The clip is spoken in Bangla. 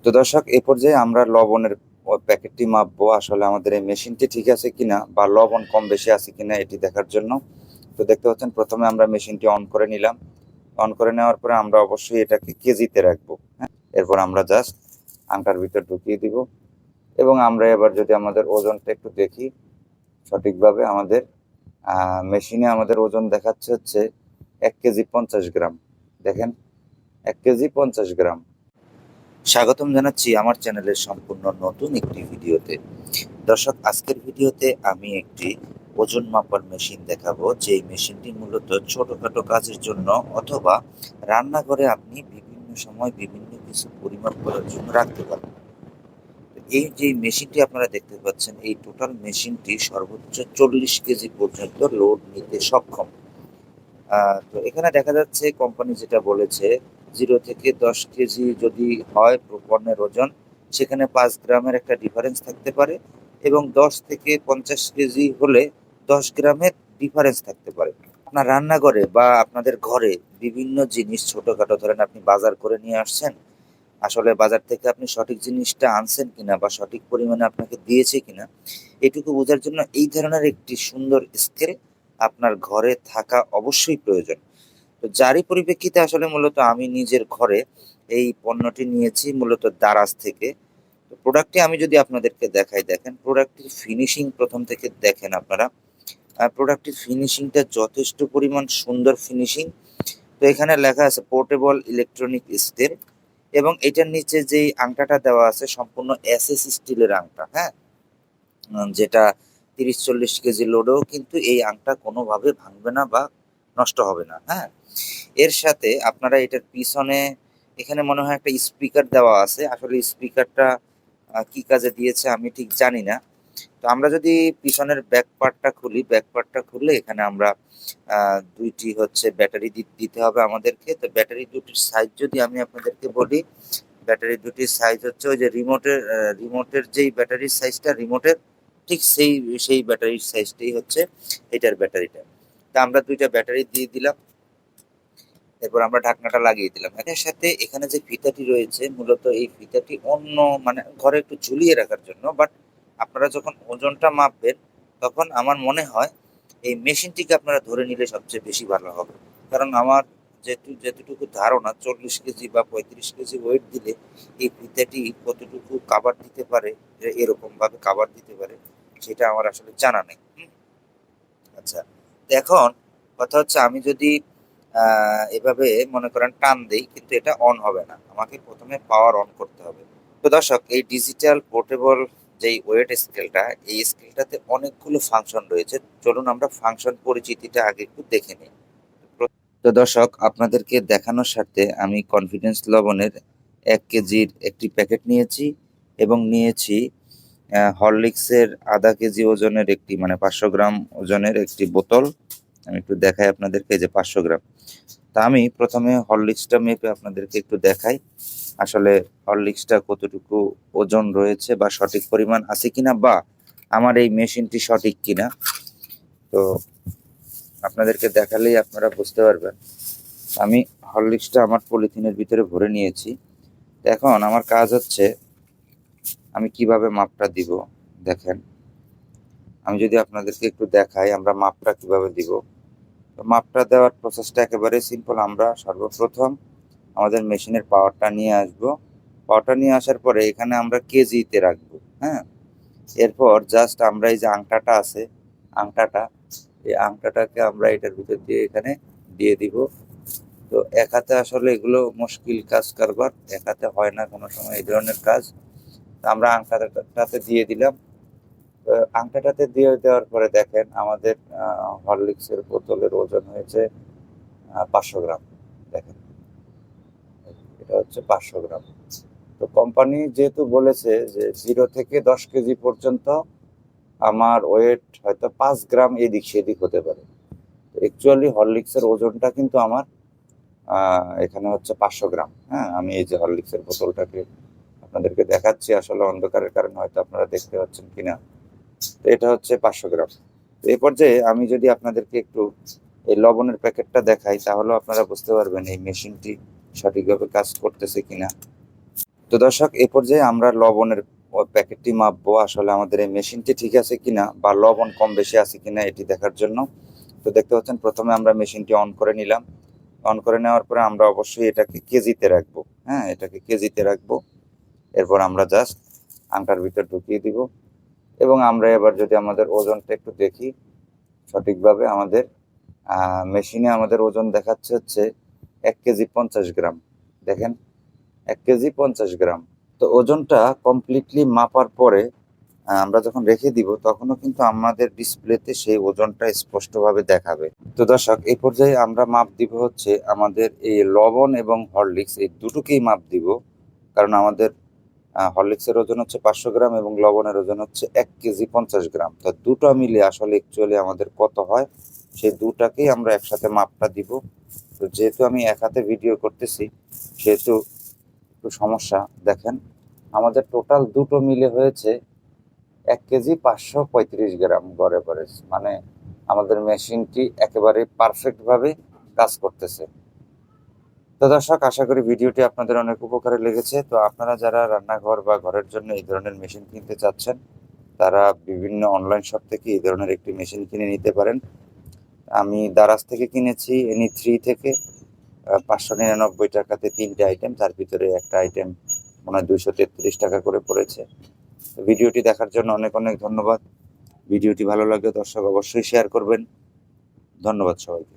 তো দর্শক, এ পর্যায়ে আমরা লবণের প্যাকেটটি মাপবো, আসলে আমাদের এই মেশিনটি ঠিক আছে কিনা বা লবণ কম বেশি আছে কিনা এটি দেখার জন্য। তো দেখতে পাচ্ছেন, প্রথমে আমরা মেশিনটি অন করে নিলাম। অন করে নেওয়ার পরে আমরা অবশ্যই এটাকে কেজিতে রাখবো। হ্যাঁ, এরপর আমরা জাস্ট আংটার ভিতর ঢুকিয়ে দিব এবং আমরা এবার যদি আমাদের ওজনটা একটু দেখি সঠিকভাবে, আমাদের মেশিনে আমাদের ওজন দেখাচ্ছে হচ্ছে 1 কেজি 50 গ্রাম। দেখেন, 1 কেজি 50 গ্রাম। স্বাগতম জানাচ্ছি আমার চ্যানেলের সম্পূর্ণ নতুন একটি ভিডিওতে। দর্শক, আজকের ভিডিওতে আমি একটি ওজন মাপার মেশিন দেখাবো, যে মেশিনটি মূলত ছোটখাটো কাজের জন্য অথবা রান্নাঘরে আপনি বিভিন্ন সময় বিভিন্ন কিছু পরিমাপ করার জন্য রাখতে পারবেন। এই যে মেশিনটি আপনারা দেখতে পাচ্ছেন, এই টোটাল মেশিনটি সর্বোচ্চ 40 কেজি পর্যন্ত লোড নিতে সক্ষম। তো এখানে দেখা যাচ্ছে কোম্পানি যেটা বলেছে, 0 থেকে 10 কেজি যদি হয় পণ্যের ওজন, সেখানে 5 গ্রামের একটা ডিফারেন্স থাকতে পারে, এবং 10 থেকে 50 কেজি হলে 10 গ্রামের ডিফারেন্স থাকতে পারে। আপনার রান্নাঘরে বা আপনাদের ঘরে বিভিন্ন জিনিস ছোটখাটো, ধরেন আপনি বাজার করে নিয়ে আসছেন, আসলে বাজার থেকে আপনি সঠিক জিনিসটা আনছেন কিনা বা সঠিক পরিমাণে আপনাকে দিয়েছে কিনা, এটুকু বোঝার জন্য এই ধরনের একটি সুন্দর স্কেল আপনার ঘরে থাকা অবশ্যই প্রয়োজন। তো যারই পরিপ্রেক্ষিতে আসলে মূলত আমি নিজের ঘরে এই পণ্যটি নিয়েছি মূলত দারাজ থেকে। তো প্রোডাক্টটি আমি যদি আপনাদেরকে দেখাই, দেখেন প্রোডাক্টটির ফিনিশিং প্রথম থেকে দেখেন আপনারা। প্রোডাক্টটির ফিনিশিংটা যথেষ্ট পরিমাণ সুন্দর ফিনিশিং। তো এখানে লেখা আছে পোর্টেবল ইলেকট্রনিক স্কেল, এবং এটার নিচে যেই আংটাটা দেওয়া আছে সম্পূর্ণ এসএস স্টিলের আংটা। হ্যাঁ, যেটা 30-40 কেজি লোডেও কিন্তু এই আংটা কোনোভাবে ভাঙবে না বা নষ্ট হবে না। হ্যাঁ, এর সাথে আপনারা এটার পিছনে, এখানে মনে হয় একটা স্পিকার দেওয়া আছে। আসলে স্পিকারটা কি কাজে দিয়েছে আমি ঠিক জানি না। তো আমরা যদি পিছনের ব্যাক পার্টটা খুলি, ব্যাক পার্টটা খুললে এখানে আমরা দুইটি হচ্ছে ব্যাটারি দিতে হবে আমাদেরকে। তো ব্যাটারি দুটির সাইজ যদি আমি আপনাদেরকে বলি, ব্যাটারি দুটির সাইজ হচ্ছে ওই যে রিমোটের যেই ব্যাটারির সাইজটা, রিমোটের ঠিক সেই ব্যাটারির সাইজটাই হচ্ছে এটার ব্যাটারিটা। তা আমরা দুইটা ব্যাটারি দিয়ে দিলাম, এরপর আমরা ঢাকনাটা লাগিয়ে দিলাম। এটার সাথে এখানে যে ফিতাটি রয়েছে, মূলত এই ফিতাটি অন্য মানে ঘরে একটু ঝুলিয়ে রাখার জন্য, বাট আপনারা যখন ওজনটা মাপবেন তখন আমার মনে হয় এই মেশিনটিকে আপনারা ধরে নিলে সবচেয়ে বেশি ভালো হবে। কারণ আমার যেতটুকু ধারণা, 40 কেজি বা 35 কেজি ওয়েট দিলে এই ফিতাটি কতটুকু কাভার দিতে পারে, এরকম ভাবে কাভার দিতে পারে, সেটা আমার আসলে জানা নেই। আচ্ছা, তো এখন কথা হচ্ছে, আমি যদি এভাবে মনে করেন টান দেই, কিন্তু এটা অন হবে না, আমাকে প্রথমে পাওয়ার অন করতে হবে। তো দর্শক, এই ডিজিটাল পোর্টেবল যেই ওয়েট স্কেলটা, এই স্কেলটাতে অনেকগুলো ফাংশন রয়েছে। চলুন আমরা ফাংশন পরিচিতিটা আগে একটু দেখে নিই। তো দর্শক, আপনাদেরকে দেখানোর স্বার্থে আমি কনফিডেন্স লবণের 1 কেজির একটি প্যাকেট নিয়েছি, এবং নিয়েছি হরলিক্সের ½ কেজি ওজনের একটি, মানে 500 গ্রাম ওজনের একটি বোতল। আমি একটু দেখাই আপনাদেরকে, যে 500 গ্রাম। তা আমি প্রথমে হরলিক্সটা মেপে আপনাদেরকে একটু দেখাই, আসলে হরলিক্সটা কতটুকু ওজন রয়েছে বা সঠিক পরিমাণ আছে কিনা, বা আমার এই মেশিনটি সঠিক কিনা। তো আপনাদেরকে দেখালেই আপনারা বুঝতে পারবেন। আমি হরলিক্সটা আমার পলিথিনের ভিতরে ভরে নিয়েছি। এখন আমার কাজ হচ্ছে, আমি কিভাবে মাপটা দিব দেখেন। আমি যদি আপনাদেরকে একটু দেখাই আমরা মাপটা কিভাবে দিব। তো মাপটা দেওয়ার প্রসেসটা একেবারে সিম্পল। আমরা সর্বপ্রথম আমাদের মেশিনের পাওয়ারটা নিয়ে আসব। পাওয়ারটা নিয়ে আসার পরে এখানে আমরা কেজিতে রাখবো। হ্যাঁ, এরপর জাস্ট আমরা এই যে আংটাটা আছে, আংটাটা, এই আংটাটাকে আমরা এটার ভিতর দিয়ে এখানে দিয়ে দিব। তো এক হাতে আসলে এগুলো মুশকিল কাজ কারবার, এক হাতে হয় না কোনো সময় এই ধরনের কাজ। তো আমরা আংটাটাতে দিয়ে দিলাম। আংটাটাতে দিয়ে দেওয়ার পরে দেখেন আমাদের হরলিক্সের বোতলের ওজন হয়েছে 500 গ্রাম। দেখেন, এটা হচ্ছে 500 গ্রাম। তো কোম্পানি যেহেতু বলেছে যে 0 থেকে 10 কেজি পর্যন্ত আমার ওয়েট হয়তো 5 গ্রাম এদিক সেদিক হতে পারে। অ্যাকচুয়ালি হরলিক্সের ওজনটা কিন্তু আমার এখানে হচ্ছে 500 গ্রাম। হ্যাঁ, আমি এই যে হরলিক্সের বোতলটাকে আপনাদেরকে দেখাচ্ছি, আসলে অন্ধকারের কারণে হয়তো আপনারা দেখতে পাচ্ছেন কিনা। তো এটা হচ্ছে 500 গ্রাম। তো এই পর্যায়ে আমি যদি আপনাদেরকে একটু এই লবণের প্যাকেটটা দেখাই, তাহলে আপনারা বুঝতে পারবেন এই মেশিনটি সঠিকভাবে কাজ করতেছে কিনা। তো তো দর্শক, এ পর্যায়ে আমরা লবণের প্যাকেটটি মাপবো আসলে আমাদের এই মেশিনটি ঠিক আছে কিনা বা লবণ কম বেশি আছে কিনা এটি দেখার জন্য। তো দেখতে পাচ্ছেন প্রথমে আমরা মেশিনটি অন করে নিলাম। অন করে নেওয়ার পরে আমরা অবশ্যই এটাকে কেজিতে রাখবো। হ্যাঁ, এটাকে কেজিতে রাখবো। এরপর আমরা জাস্ট আংটার ভিতর ঢুকিয়ে দিব এবং আমরা এবার যদি আমাদের ওজনটা একটু দেখি সঠিকভাবে, আমাদের মেশিনে আমাদের ওজন দেখাচ্ছে হচ্ছে 1 কেজি 50 গ্রাম। দেখেন, 1 কেজি 50 গ্রাম। তো ওজনটা কমপ্লিটলি মাপার পরে আমরা যখন রেখে দিব তখনও কিন্তু আমাদের ডিসপ্লেতে সেই ওজনটা স্পষ্টভাবে দেখাবে। তো দর্শক, এই পর্যায়ে আমরা মাপ দিব হচ্ছে আমাদের এই লবণ এবং হরলিক্স এই দুটোকেই মাপ দিব। কারণ আমাদের হরলিক্সের ওজন হচ্ছে 500 গ্রাম এবং লবণের ওজন হচ্ছে 1 কেজি 50 গ্রাম। তো দুটো মিলে আসলে অ্যাকচুয়ালি আমাদের কত হয় সেই দুটাকেই আমরা একসাথে মাপটা দিব। তো যেহেতু আমি এক হাতে ভিডিও করতেছি সেহেতু একটু সমস্যা। দেখেন, আমাদের টোটাল দুটো মিলে হয়েছে 1 কেজি 535 গ্রাম গড়ে পড়ে। মানে আমাদের মেশিনটি একেবারে পারফেক্টভাবে কাজ করতেছে। তো দর্শক, আশা করি ভিডিওটি আপনাদের অনেক উপকারে লেগেছে। তো আপনারা যারা রান্নাঘর বা ঘরের জন্য এই ধরনের মেশিন কিনতে চাচ্ছেন তারা বিভিন্ন অনলাইন শপ থেকে এই ধরনের একটি মেশিন কিনে নিতে পারেন। আমি দারাজ থেকে কিনেছি এনি 3 থেকে 599 টাকাতে 3টে আইটেম, তার ভিতরে একটা আইটেম মনে হয় 233 টাকা করে পড়েছে। তো ভিডিওটি দেখার জন্য অনেক অনেক ধন্যবাদ। ভিডিওটি ভালো লাগলে দর্শক অবশ্যই শেয়ার করবেন। ধন্যবাদ সবাইকে।